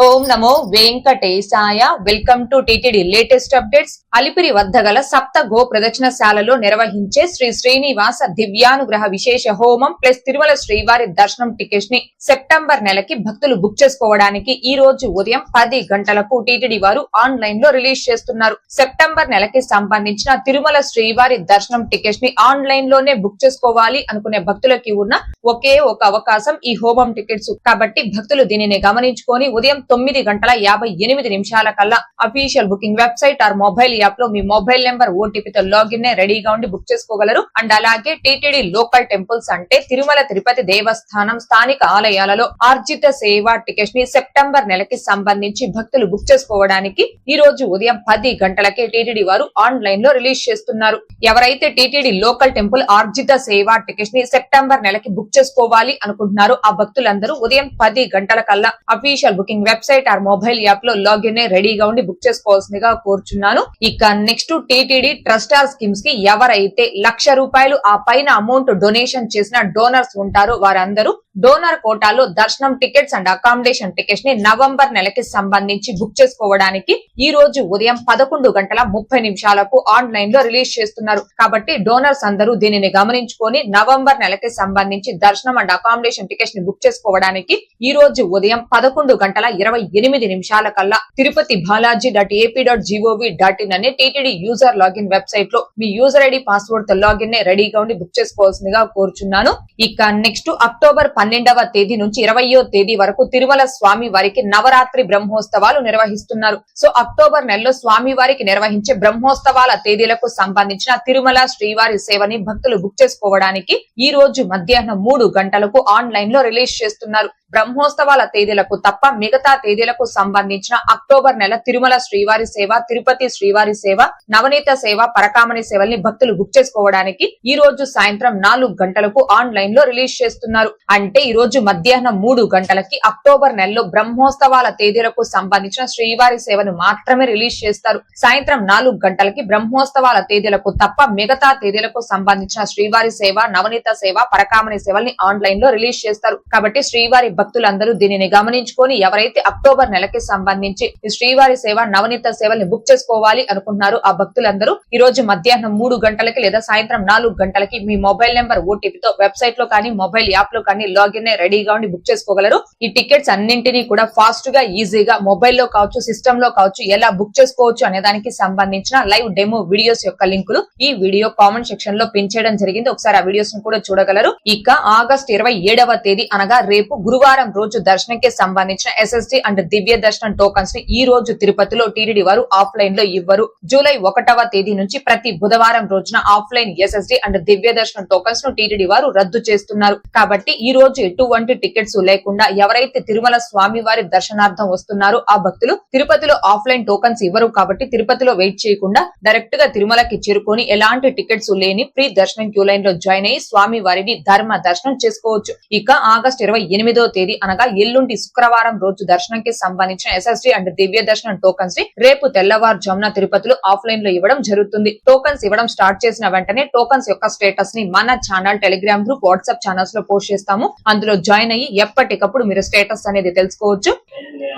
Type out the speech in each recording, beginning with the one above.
Om Namo Venkatesaya. Welcome to TTD latest updates. Alipiri వద్ద గల సప్త గో ప్రదక్షిణశాలలో నిర్వహించే శ్రీ శ్రీనివాస దివ్యానుగ్రహ విశేష హోమం ప్లస్ తిరుమల శ్రీవారి దర్శనం టికెట్స్ ని సెప్టెంబర్ నెలకి భక్తులు బుక్ చేసుకోవడానికి ఈ రోజు ఉదయం 10 గంటలకు టిటిడి వారు ఆన్లైన్ లో రిలీజ్ చేస్తున్నారు. సెప్టెంబర్ నెలకి సంబంధించిన తిరుమల శ్రీవారి దర్శనం టికెట్స్ ని ఆన్లైన్ లోనే బుక్ చేసుకోవాలి అనుకునే భక్తులకి ఉన్న ఒకే ఒక అవకాశం ఈ హోమం టికెట్స్. కాబట్టి భక్తులు దీనిని గమనించుకొని ఉదయం 9:58 కల్లా official booking website or mobile app లో మీ మొబైల్ నెంబర్ ఓటీపీతో లాగిన్ రెడీగా ఉండి బుక్ చేసుకోగలరు. అండ్ అలాగే టీటీడీ లోకల్ టెంపుల్స్ అంటే తిరుమల తిరుపతి దేవస్థానం స్థానిక ఆలయాలలో ఆర్జిత సేవా టికెట్స్ ని సెప్టెంబర్ నెలకి సంబంధించి భక్తులు బుక్ చేసుకోవడానికి ఈ రోజు ఉదయం 10 గంటలకే టీటీడీ వారు ఆన్లైన్ లో రిలీజ్ చేస్తున్నారు. ఎవరైతే టీటీడీ లోకల్ టెంపుల్ ఆర్జిత సేవా టికెట్స్ ని సెప్టెంబర్ నెలకి బుక్ చేసుకోవాలి అనుకుంటున్నారో ఆ భక్తులందరూ ఉదయం 10 గంటల కల్లా official booking website or mobile app లో లాగిన్ రెడీగా ఉండి బుక్ చేసుకోవాల్సిందిగా కోరుచున్నాను. ఇక next TTD trust or schemes కి ఎవరైతే ₹1,00,000 ఆ పైన అమౌంట్ డొనేషన్ చేసిన డోనర్స్ ఉంటారో వారందరూ డోనర్ కోటాలో దర్శనం టికెట్స్ అండ్ అకామిడేషన్ టికెట్స్ ని నవంబర్ నెలకి సంబంధించి బుక్ చేసుకోవడానికి ఈ రోజు ఉదయం 11:30 ఆన్లైన్ లో రిలీజ్ చేస్తున్నారు. కాబట్టి డోనర్స్ అందరూ దీనిని గమనించుకొని నవంబర్ నెలకి సంబంధించి దర్శనం అండ్ అకామిడేషన్ టికెట్స్ ని బుక్ చేసుకోవడానికి ఈ రోజు ఉదయం 11:28 కల్లా తిరుపతి balaji.ap.gov.in అనే టీటీడీ యూజర్ లాగిన్ వెబ్సైట్ లో మీ యూజర్ ఐడి పాస్వర్డ్ తో లాగిన్ రెడీగా ఉండి బుక్ చేసుకోవాల్సిందిగా కోరుచున్నాను. ఇక నెక్స్ట్ అక్టోబర్ 12వ తేదీ నుంచి 20వ తేదీ వరకు తిరుమల స్వామి వారికి నవరాత్రి బ్రహ్మోత్సవాలు నిర్వహిస్తున్నారు. సో అక్టోబర్ నెలలో స్వామి వారికి నిర్వహించే బ్రహ్మోత్సవాల తేదీలకు సంబంధించిన తిరుమల శ్రీవారి సేవని భక్తులు బుక్ చేసుకోవడానికి ఈ రోజు మధ్యాహ్నం 3 గంటలకు ఆన్లైన్ లో రిలీజ్ చేస్తున్నారు. బ్రహ్మోత్సవాల తేదీలకు తప్ప మిగతా తేదీలకు సంబంధించిన అక్టోబర్ నెల తిరుమల శ్రీవారి సేవ, తిరుపతి శ్రీవారి సేవ, నవనీత సేవ, పరకామణి సేవల్ని భక్తులు బుక్ చేసుకోవడానికి ఈ రోజు సాయంత్రం 4 గంటలకు ఆన్లైన్ లో రిలీజ్ చేస్తున్నారు. అంటే ఈ రోజు మధ్యాహ్నం 3 గంటలకి అక్టోబర్ నెలలో బ్రహ్మోత్సవాల తేదీలకు సంబంధించిన శ్రీవారి సేవను మాత్రమే రిలీజ్ చేస్తారు. సాయంత్రం 4 గంటలకి బ్రహ్మోత్సవాల తేదీలకు తప్ప మిగతా తేదీలకు సంబంధించిన శ్రీవారి సేవ, నవనీత సేవ, పరకామణి సేవల్ని ఆన్లైన్ లో రిలీజ్ చేస్తారు. కాబట్టి శ్రీవారి భక్తులందరూ దీనిని గమనించుకొని ఎవరైతే అక్టోబర్ నెలకి సంబంధించి ఈ శ్రీవారి సేవ, నవనీత సేవల్ని బుక్ చేసుకోవాలి అనుకుంటున్నారో ఆ భక్తులందరూ ఈ రోజు మధ్యాహ్నం 3 గంటలకి లేదా సాయంత్రం 4 గంటలకి మీ మొబైల్ నెంబర్ ఓటీపీతో వెబ్సైట్ లో కానీ మొబైల్ యాప్ లో కానీ లాగిన్ రెడీగా ఉండి బుక్ చేసుకోగలరు. ఈ టికెట్స్ అన్నింటినీ కూడా ఫాస్ట్ గా ఈజీగా మొబైల్ లో కావచ్చు, సిస్టమ్ లో కావచ్చు ఎలా బుక్ చేసుకోవచ్చు అనే దానికి సంబంధించిన లైవ్ డెమో వీడియోస్ యొక్క లింకులు ఈ వీడియో కామెంట్ సెక్షన్ లో పిన్ చేయడం జరిగింది. ఒకసారి ఆ వీడియోస్ ను కూడా చూడగలరు. ఇక ఆగస్టు 27వ తేదీ అనగా రేపు గురువారం రోజు దర్శనంకి సంబంధించిన ఎస్ఎస్డి అండ్ దివ్య దర్శనం టోకన్స్ ని ఈ రోజు తిరుపతిలో టీటీడీ వారు ఆఫ్లైన్ లో ఇవ్వరు. జూలై 1వ తేదీ నుంచి ప్రతి బుధవారం రోజున ఆఫ్లైన్ ఎస్ఎస్డి అండ్ దివ్య దర్శనం టోకన్స్ ను టీటీడీ వారు రద్దు చేస్తున్నారు. కాబట్టి ఈ రోజు ఎటువంటి టికెట్స్ లేకుండా ఎవరైతే తిరుమల స్వామి వారి దర్శనార్థం వస్తున్నారో ఆ భక్తులు తిరుపతిలో ఆఫ్లైన్ టోకన్స్ ఇవ్వరు. కాబట్టి తిరుపతిలో వెయిట్ చేయకుండా డైరెక్ట్ గా తిరుమలకి చేరుకొని ఎలాంటి టికెట్స్ లేని ఫ్రీ దర్శనం క్యూ లైన్ లో జాయిన్ అయ్యి స్వామి వారిని ధర్మ దర్శనం చేసుకోవచ్చు. ఇక ఆగస్టు 28వ తేదీ అనగా ఎల్లుండి శుక్రవారం రోజు దర్శనంకి సంబంధించిన ఎస్ఎస్డి అండ్ దివ్య దర్శనం టోకన్స్ ని రేపు తెల్లవారుజామున తిరుపతిలో ఆఫ్లైన్ లో ఇవ్వడం జరుగుతుంది. టోకన్స్ ఇవ్వడం స్టార్ట్ చేసిన వెంటనే టోకన్స్ యొక్క స్టేటస్ ని మన channel, Telegram group, WhatsApp channels లో పోస్ట్ చేస్తాము. అందులో జాయిన్ అయ్యి ఎప్పటికప్పుడు మీరు స్టేటస్ అనేది తెలుసుకోవచ్చు.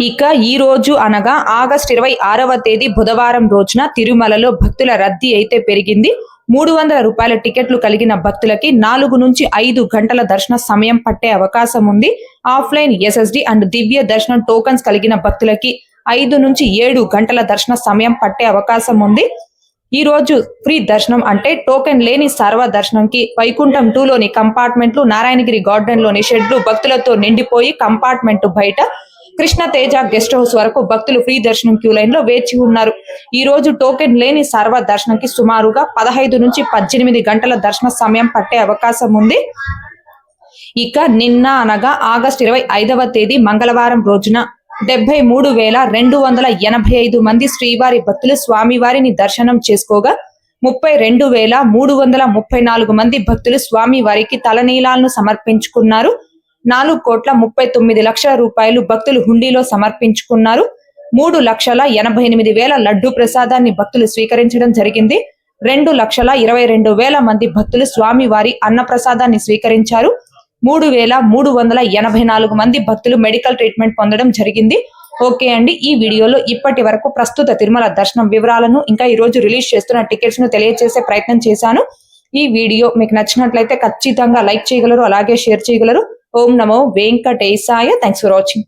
ఇక ఈ రోజు అనగా ఆగస్టు 26వ తేదీ బుధవారం రోజున తిరుమలలో భక్తుల రద్దీ అయితే పెరిగింది. ₹300 టికెట్లు కలిగిన భక్తులకి 4 నుంచి 5 గంటల దర్శన సమయం పట్టే అవకాశం ఉంది. ఆఫ్లైన్ ఎస్ఎస్డి అండ్ దివ్య దర్శనం టోకన్స్ కలిగిన భక్తులకి 5 నుంచి 7 గంటల దర్శన సమయం పట్టే అవకాశం ఉంది. ఈ రోజు ఫ్రీ దర్శనం అంటే టోకెన్ లేని సర్వ దర్శనంకి వైకుంఠం 2లోని కంపార్ట్మెంట్లు, నారాయణగిరి గార్డెన్ లోని షెడ్లు భక్తులతో నిండిపోయి కంపార్ట్మెంట్ బయట కృష్ణ తేజ గెస్ట్ హౌస్ వరకు భక్తులు ఫ్రీ దర్శనం క్యూ లైన్ లో వేచి ఉన్నారు. ఈ రోజు టోకెన్ లేని సర్వ దర్శనంకి సుమారుగా 15 నుంచి 18 గంటల దర్శన సమయం పట్టే అవకాశం ఉంది. ఇక నిన్న అనగా ఆగస్టు 25వ తేదీ మంగళవారం రోజున 73,285 మంది శ్రీవారి భక్తులు స్వామివారిని దర్శనం చేసుకోగా 32,334 మంది భక్తులు స్వామివారికి తలనీలాలను సమర్పించుకున్నారు. 4,39,00,000 భక్తులు హుండీలో సమర్పించుకున్నారు. 3,88,000 లడ్డూ ప్రసాదాన్ని భక్తులు స్వీకరించడం జరిగింది. 2,22,000 మంది భక్తులు స్వామివారి అన్న ప్రసాదాన్ని స్వీకరించారు. 3,384 మంది భక్తులు మెడికల్ ట్రీట్మెంట్ పొందడం జరిగింది. ఓకే అండి, ఈ వీడియోలో ఇప్పటి వరకు ప్రస్తుత తిరుమల దర్శనం వివరాలను ఇంకా ఈ రోజు రిలీజ్ చేస్తున్న టికెట్స్ ను తెలియజేసే ప్రయత్నం చేశాను. ఈ వీడియో మీకు నచ్చినట్లయితే ఖచ్చితంగా లైక్ చేయగలరు, అలాగే షేర్ చేయగలరు. ఓం నమో వెంకటేశాయ. Thanks for watching.